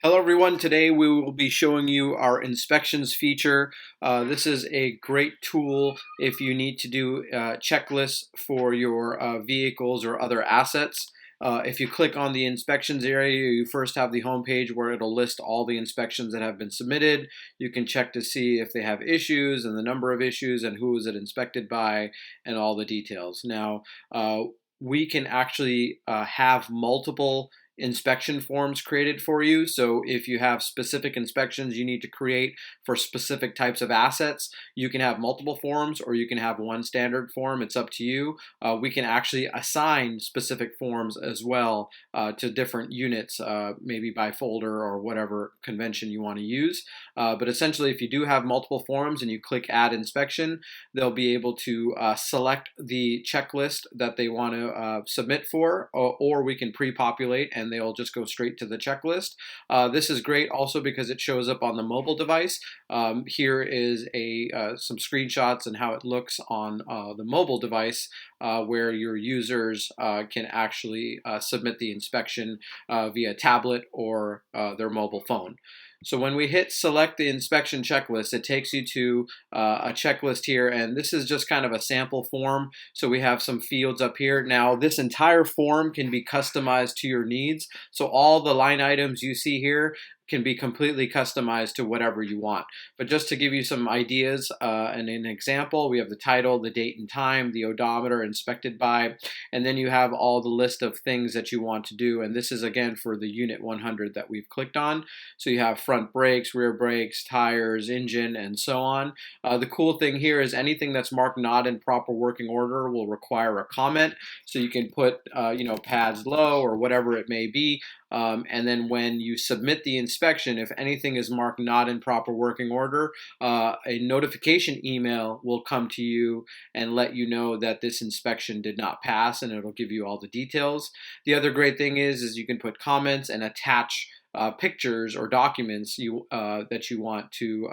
Hello everyone, today we will be showing you our inspections feature. This is a great tool if you need to do checklists for your vehicles or other assets. If you click on the inspections area, you first have the home page where it'll list all the inspections that have been submitted. You can check to see if they have issues and the number of issues and who is it inspected by and all the details. Now, we can actually have multiple inspection forms created for you. So if you have specific inspections you need to create for specific types of assets, you can have multiple forms or you can have one standard form. It's up to you. We can actually assign specific forms as well to different units, maybe by folder or whatever convention you want to use. But essentially, if you do have multiple forms and you click Add Inspection, they'll be able to select the checklist that they want to submit for, or we can pre-populate and they'll just go straight to the checklist. This is great also because it shows up on the mobile device. Here is some screenshots and how it looks on the mobile device where your users can actually submit the inspection via tablet or their mobile phone. So when we hit select the inspection checklist, it takes you to a checklist here, and this is just kind of a sample form. So we have some fields up here. Now this entire form can be customized to your needs. So all the line items you see here can be completely customized to whatever you want. But just to give you some ideas and an example, we have the title, the date and time, the odometer, inspected by, and then you have all the list of things that you want to do. And this is again for the unit 100 that we've clicked on. So you have front brakes, rear brakes, tires, engine, and so on. The cool thing here is anything that's marked not in proper working order will require a comment. So you can put, pads low or whatever it may be. And then when you submit the inspection, if anything is marked not in proper working order, a notification email will come to you and let you know that this inspection did not pass, and it'll give you all the details. The other great thing is you can put comments and attach pictures or documents that you want to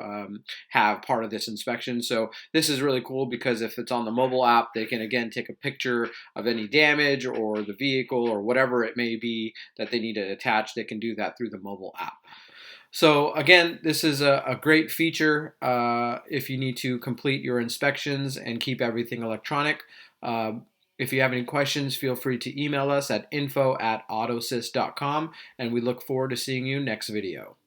have part of this inspection. So this is really cool because if it's on the mobile app, they can again take a picture of any damage or the vehicle or whatever it may be that they need to attach. They can do that through the mobile app. So again, this is a great feature if you need to complete your inspections and keep everything electronic. If you have any questions, feel free to email us at info@autosist.com, and we look forward to seeing you next video.